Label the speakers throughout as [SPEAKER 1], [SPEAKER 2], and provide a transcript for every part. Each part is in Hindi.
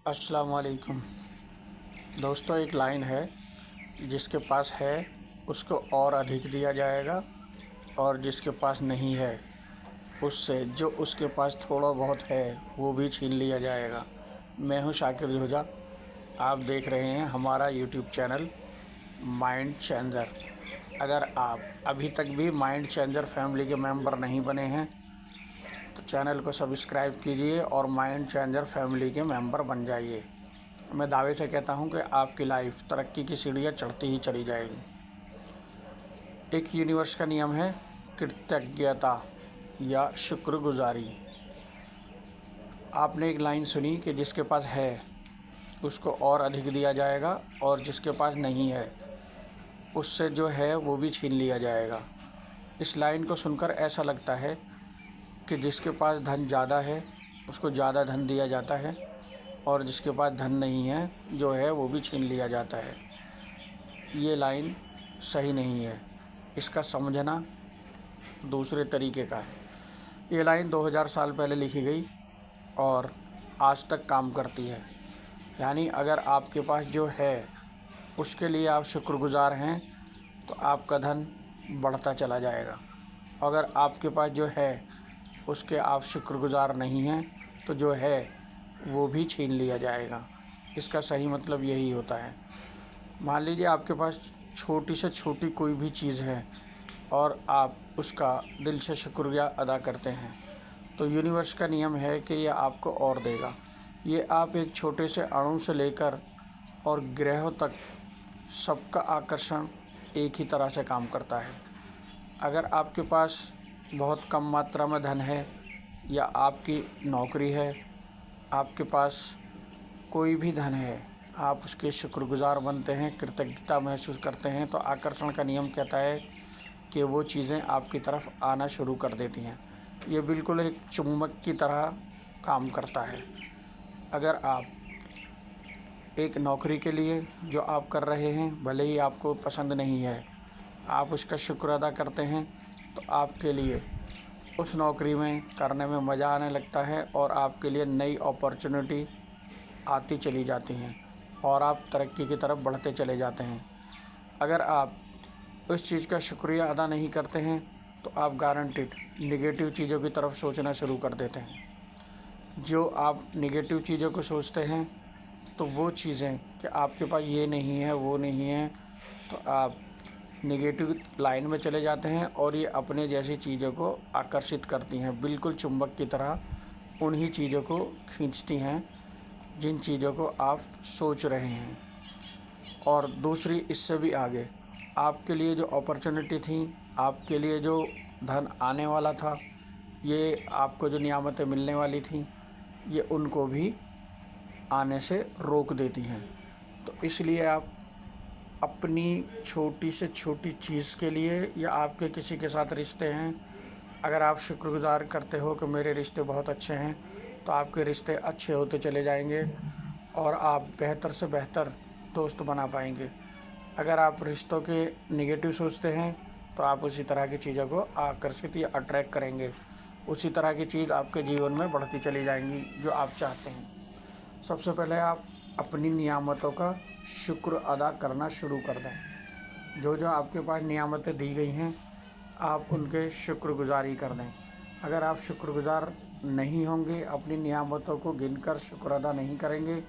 [SPEAKER 1] अस्सलाम वालेकुम। दोस्तों, एक लाइन है, जिसके पास है उसको और अधिक दिया जाएगा और जिसके पास नहीं है उससे जो उसके पास थोड़ा बहुत है वो भी छीन लिया जाएगा। मैं हूं शाकिर जोजा। आप देख रहे हैं हमारा यूट्यूब चैनल माइंड चेंजर। अगर आप अभी तक भी माइंड चेंजर फैमिली के मेंबर नहीं बने हैं तो चैनल को सब्सक्राइब कीजिए और माइंड चेंजर फैमिली के मेंबर बन जाइए। मैं दावे से कहता हूं कि आपकी लाइफ तरक्की की सीढ़ियां चढ़ती ही चली जाएगी। एक यूनिवर्स का नियम है कृतज्ञता या शुक्रगुजारी। आपने एक लाइन सुनी कि जिसके पास है उसको और अधिक दिया जाएगा और जिसके पास नहीं है उससे जो है वो भी छीन लिया जाएगा। इस लाइन को सुनकर ऐसा लगता है कि जिसके पास धन ज़्यादा है उसको ज़्यादा धन दिया जाता है और जिसके पास धन नहीं है जो है वो भी छीन लिया जाता है। ये लाइन सही नहीं है, इसका समझना दूसरे तरीके का है। ये लाइन 2000 साल पहले लिखी गई और आज तक काम करती है। यानी अगर आपके पास जो है उसके लिए आप शुक्रगुजार हैं तो आपका धन बढ़ता चला जाएगा। अगर आपके पास जो है उसके आप शुक्रगुजार नहीं हैं तो जो है वो भी छीन लिया जाएगा। इसका सही मतलब यही होता है। मान लीजिए आपके पास छोटी से छोटी कोई भी चीज़ है और आप उसका दिल से शुक्रिया अदा करते हैं तो यूनिवर्स का नियम है कि ये आपको और देगा। ये आप एक छोटे से अणु से लेकर और ग्रहों तक सबका आकर्षण एक ही तरह से काम करता है। अगर आपके पास बहुत कम मात्रा में धन है या आपकी नौकरी है, आपके पास कोई भी धन है, आप उसके शुक्रगुजार बनते हैं, कृतज्ञता महसूस करते हैं तो आकर्षण का नियम कहता है कि वो चीज़ें आपकी तरफ आना शुरू कर देती हैं। ये बिल्कुल एक चुम्बक की तरह काम करता है। अगर आप एक नौकरी के लिए जो आप कर रहे हैं भले ही आपको पसंद नहीं है, आप उसका शुक्र अदा करते हैं तो आपके लिए उस नौकरी में करने में मज़ा आने लगता है और आपके लिए नई अपॉर्चुनिटी आती चली जाती हैं और आप तरक्की की तरफ बढ़ते चले जाते हैं। अगर आप उस चीज़ का शुक्रिया अदा नहीं करते हैं तो आप गारंटीड नेगेटिव चीज़ों की तरफ सोचना शुरू कर देते हैं। जो आप नेगेटिव चीज़ों को सोचते हैं तो वो चीज़ें कि आपके पास ये नहीं है वो नहीं है तो आप नेगेटिव लाइन में चले जाते हैं और ये अपने जैसी चीज़ों को आकर्षित करती हैं। बिल्कुल चुंबक की तरह उन्हीं चीज़ों को खींचती हैं जिन चीज़ों को आप सोच रहे हैं। और दूसरी इससे भी आगे, आपके लिए जो अपॉर्चुनिटी थी, आपके लिए जो धन आने वाला था, ये आपको जो नियामतें मिलने वाली थी ये उनको भी आने से रोक देती हैं। तो इसलिए आप अपनी छोटी से छोटी चीज़ के लिए या आपके किसी के साथ रिश्ते हैं, अगर आप शुक्रगुजार करते हो कि मेरे रिश्ते बहुत अच्छे हैं तो आपके रिश्ते अच्छे होते चले जाएंगे और आप बेहतर से बेहतर दोस्त बना पाएंगे। अगर आप रिश्तों के नेगेटिव सोचते हैं तो आप उसी तरह की चीज़ों को आकर्षित या अट्रैक्ट करेंगे। उसी तरह की चीज़ आपके जीवन में बढ़ती चली जाएंगी जो आप चाहते हैं। सबसे पहले आप अपनी नियामतों का शुक्र अदा करना शुरू कर दें। जो जो आपके पास नियामतें दी गई हैं आप उनके शुक्रगुजारी कर दें। अगर आप शुक्रगुजार नहीं होंगे, अपनी नियामतों को गिनकर शुक्र अदा नहीं करेंगे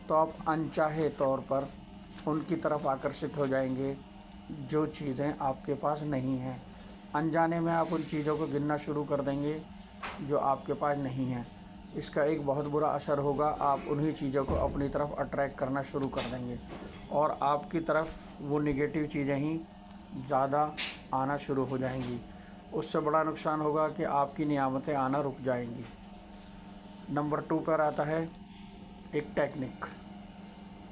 [SPEAKER 1] तो आप अनचाहे तौर पर उनकी तरफ आकर्षित हो जाएंगे जो चीज़ें आपके पास नहीं हैं। अनजाने में आप उन चीज़ों को गिनना शुरू कर देंगे जो आपके पास नहीं हैं। इसका एक बहुत बुरा असर होगा, आप उन्हीं चीज़ों को अपनी तरफ अट्रैक्ट करना शुरू कर देंगे और आपकी तरफ वो नेगेटिव चीज़ें ही ज़्यादा आना शुरू हो जाएंगी। उससे बड़ा नुकसान होगा कि आपकी नियामतें आना रुक जाएंगी। नंबर 2 पर आता है एक टेक्निक,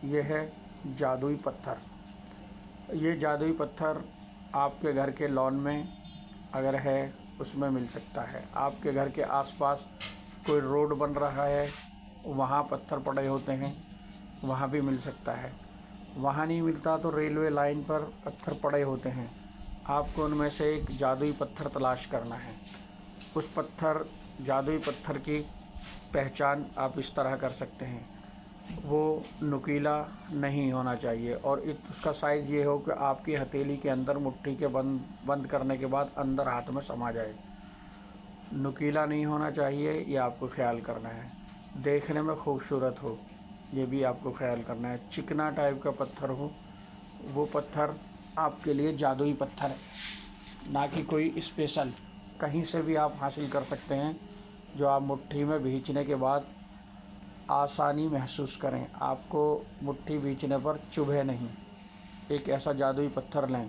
[SPEAKER 1] ये है जादुई पत्थर। ये जादुई पत्थर आपके घर के लॉन में अगर है उसमें मिल सकता है। आपके घर के आसपास कोई रोड बन रहा है वहाँ पत्थर पड़े होते हैं, वहाँ भी मिल सकता है। वहाँ नहीं मिलता तो रेलवे लाइन पर पत्थर पड़े होते हैं। आपको उनमें से एक जादुई पत्थर तलाश करना है। उस जादुई पत्थर की पहचान आप इस तरह कर सकते हैं। वो नुकीला नहीं होना चाहिए और उसका साइज़ ये हो कि आपकी हथेली के अंदर मुट्ठी के बंद करने के बाद अंदर हाथ में समा जाए। नुकीला नहीं होना चाहिए, ये आपको ख्याल करना है। देखने में खूबसूरत हो, ये भी आपको ख्याल करना है। चिकना टाइप का पत्थर हो, वो पत्थर आपके लिए जादुई पत्थर है, ना कि कोई स्पेशल। कहीं से भी आप हासिल कर सकते हैं, जो आप मुट्ठी में भींचने के बाद आसानी महसूस करें, आपको मुट्ठी भींचने पर चुभे नहीं। एक ऐसा जादुई पत्थर लें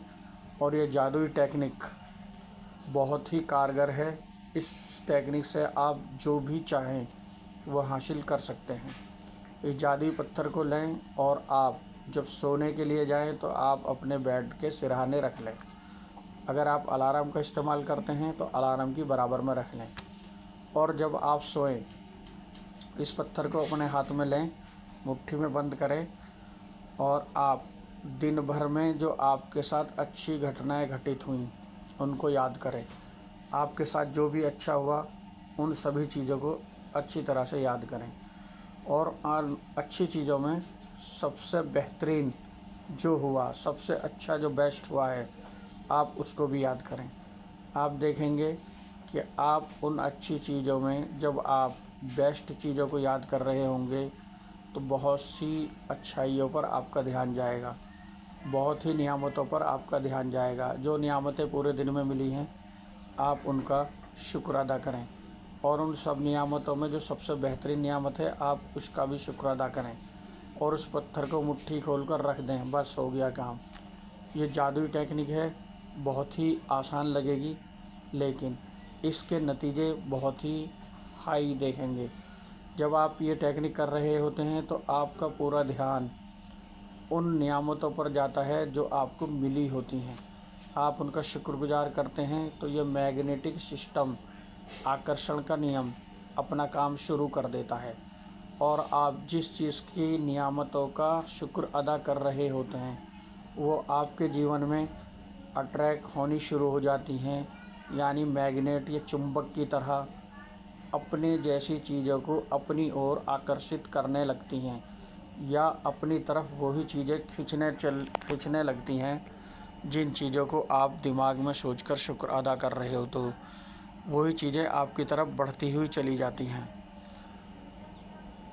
[SPEAKER 1] और ये जादुई टेक्निक बहुत ही कारगर है। इस टेक्निक से आप जो भी चाहें वह हासिल कर सकते हैं। इस जादुई पत्थर को लें और आप जब सोने के लिए जाएं तो आप अपने बेड के सिरहाने रख लें। अगर आप अलार्म का इस्तेमाल करते हैं तो अलार्म की बराबर में रख लें और जब आप सोएं इस पत्थर को अपने हाथ में लें, मुट्ठी में बंद करें और आप दिन भर में जो आपके साथ अच्छी घटनाएं घटित हुई उनको याद करें। आपके साथ जो भी अच्छा हुआ उन सभी चीज़ों को अच्छी तरह से याद करें और अच्छी चीज़ों में सबसे बेहतरीन जो हुआ, सबसे अच्छा जो बेस्ट हुआ है, आप उसको भी याद करें। आप देखेंगे कि आप उन अच्छी चीज़ों में जब आप बेस्ट चीज़ों को याद कर रहे होंगे तो बहुत सी अच्छाइयों पर आपका ध्यान जाएगा, बहुत ही नियामतों पर आपका ध्यान जाएगा। जो नियामतें पूरे दिन में मिली हैं, आप उनका शुक्र अदा करें और उन सब नियामतों में जो सबसे बेहतरीन नियामत है, आप उसका भी शुक्र अदा करें और उस पत्थर को मुट्ठी खोलकर रख दें। बस हो गया काम। ये जादुई टेक्निक है, बहुत ही आसान लगेगी, लेकिन इसके नतीजे बहुत ही हाई देखेंगे। जब आप ये टेक्निक कर रहे होते हैं तो आपका पूरा ध्यान उन नियामतों पर जाता है जो आपको मिली होती हैं। आप उनका शुक्रगुजार करते हैं तो ये मैग्नेटिक सिस्टम, आकर्षण का नियम अपना काम शुरू कर देता है और आप जिस चीज़ की नियामतों का शुक्र अदा कर रहे होते हैं वो आपके जीवन में अट्रैक्ट होनी शुरू हो जाती हैं। यानी मैग्नेट या चुंबक की तरह अपने जैसी चीज़ों को अपनी ओर आकर्षित करने लगती हैं या अपनी तरफ वही चीज़ें खींचने लगती हैं जिन चीज़ों को आप दिमाग में सोचकर शुक्र अदा कर रहे हो, तो वही चीज़ें आपकी तरफ बढ़ती हुई चली जाती हैं।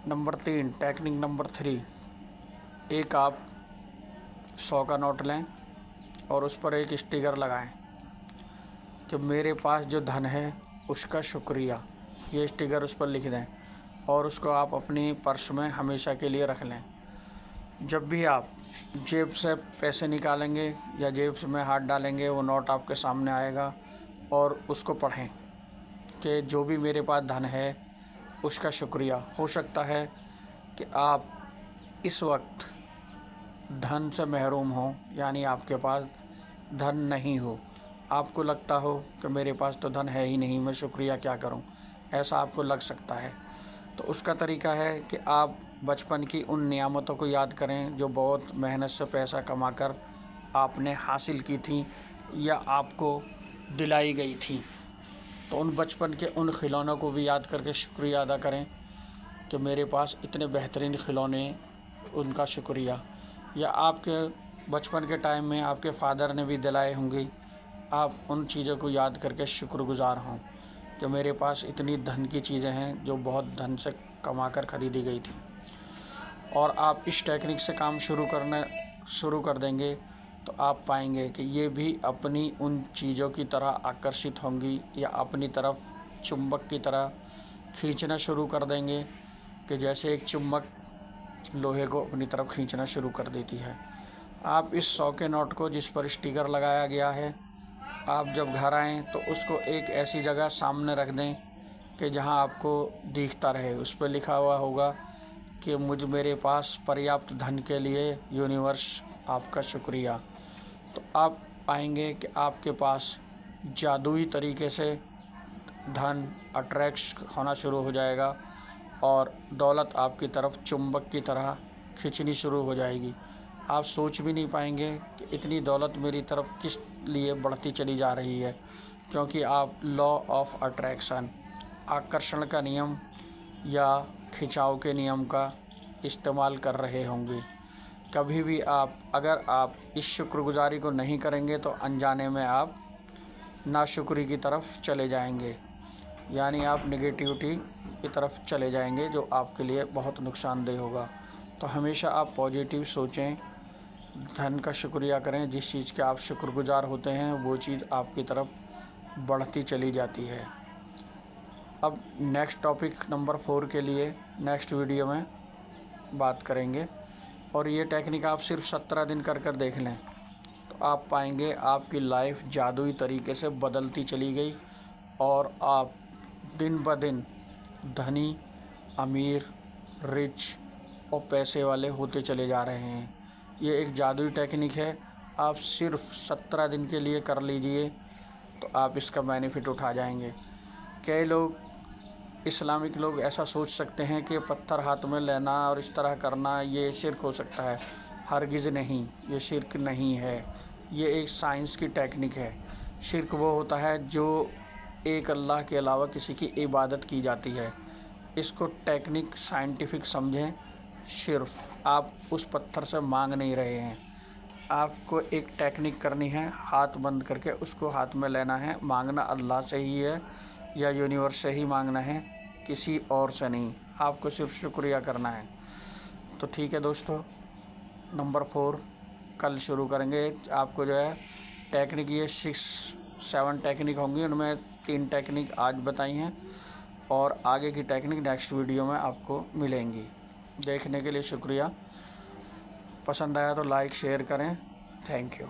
[SPEAKER 1] नंबर 3, टेक्निक नंबर 3, एक आप 100 का नोट लें और उस पर एक स्टिकर लगाएं कि मेरे पास जो धन है उसका शुक्रिया। ये स्टिकर उस पर लिख दें और उसको आप अपनी पर्स में हमेशा के लिए रख लें। जब भी आप जेब से पैसे निकालेंगे या जेब में हाथ डालेंगे, वो नोट आपके सामने आएगा और उसको पढ़ें कि जो भी मेरे पास धन है उसका शुक्रिया। हो सकता है कि आप इस वक्त धन से महरूम हो, यानी आपके पास धन नहीं हो, आपको लगता हो कि मेरे पास तो धन है ही नहीं, मैं शुक्रिया क्या करूं, ऐसा आपको लग सकता है। तो उसका तरीका है कि आप बचपन की उन नियामतों को याद करें जो बहुत मेहनत से पैसा कमाकर आपने हासिल की थी या आपको दिलाई गई थी। तो उन बचपन के उन खिलौनों को भी याद करके शुक्रिया अदा करें कि मेरे पास इतने बेहतरीन खिलौने, उनका शुक्रिया। या आपके बचपन के टाइम में आपके फादर ने भी दिलाए होंगे, आप उन चीज़ों को याद करके शुक्रगुजार हों कि मेरे पास इतनी धन की चीज़ें हैं जो बहुत धन से कमा कर ख़रीदी गई थी। और आप इस टेक्निक से काम शुरू कर देंगे तो आप पाएंगे कि ये भी अपनी उन चीज़ों की तरह आकर्षित होंगी या अपनी तरफ चुंबक की तरह खींचना शुरू कर देंगे कि जैसे एक चुंबक लोहे को अपनी तरफ खींचना शुरू कर देती है। आप इस 100 के नोट को, जिस पर स्टिकर लगाया गया है, आप जब घर आएँ तो उसको एक ऐसी जगह सामने रख दें कि जहां आपको दिखता रहे। उस पर लिखा हुआ होगा कि मेरे पास पर्याप्त धन के लिए यूनिवर्स आपका शुक्रिया। तो आप पाएंगे कि आपके पास जादुई तरीके से धन अट्रैक्ट होना शुरू हो जाएगा और दौलत आपकी तरफ चुंबक की तरह खींचनी शुरू हो जाएगी। आप सोच भी नहीं पाएंगे कि इतनी दौलत मेरी तरफ किस लिए बढ़ती चली जा रही है, क्योंकि आप लॉ ऑफ अट्रैक्शन, आकर्षण का नियम या खिंचाव के नियम का इस्तेमाल कर रहे होंगे। कभी भी अगर आप इस शुक्रगुजारी को नहीं करेंगे तो अनजाने में आप नाशुक्री की तरफ चले जाएंगे, यानी आप नेगेटिविटी की तरफ चले जाएंगे, जो आपके लिए बहुत नुकसानदेह होगा। तो हमेशा आप पॉजिटिव सोचें, धन का शुक्रिया करें। जिस चीज़ के आप शुक्रगुजार होते हैं वो चीज़ आपकी तरफ बढ़ती चली जाती है। अब नेक्स्ट टॉपिक नंबर 4 के लिए नेक्स्ट वीडियो में बात करेंगे, और ये टेक्निक आप सिर्फ 17 दिन कर देख लें तो आप पाएंगे आपकी लाइफ जादुई तरीके से बदलती चली गई, और आप दिन ब दिन धनी, अमीर, रिच और पैसे वाले होते चले जा रहे हैं। ये एक जादुई टेक्निक है, आप सिर्फ 17 दिन के लिए कर लीजिए तो आप इसका बेनिफिट उठा जाएंगे। कई लोग, इस्लामिक लोग ऐसा सोच सकते हैं कि पत्थर हाथ में लेना और इस तरह करना ये शिर्क हो सकता है। हरगिज़ नहीं, ये शिर्क नहीं है, ये एक साइंस की टेक्निक है। शिर्क वो होता है जो एक अल्लाह के अलावा किसी की इबादत की जाती है। इसको टेक्निक साइंटिफिक समझें। सिर्फ आप उस पत्थर से मांग नहीं रहे हैं, आपको एक टेक्निक करनी है, हाथ बंद करके उसको हाथ में लेना है। मांगना अल्लाह से ही है या यूनिवर्स से ही मांगना है, किसी और से नहीं। आपको सिर्फ शुक्रिया करना है। तो ठीक है दोस्तों, नंबर 4 कल शुरू करेंगे। आपको जो है टेक्निक, ये 6-7 टेक्निक होंगी, उनमें 3 टेक्निक आज बताई हैं, और आगे की टेक्निक नेक्स्ट वीडियो में आपको मिलेंगी। देखने के लिए शुक्रिया। पसंद आया तो लाइक शेयर करें। Thank you.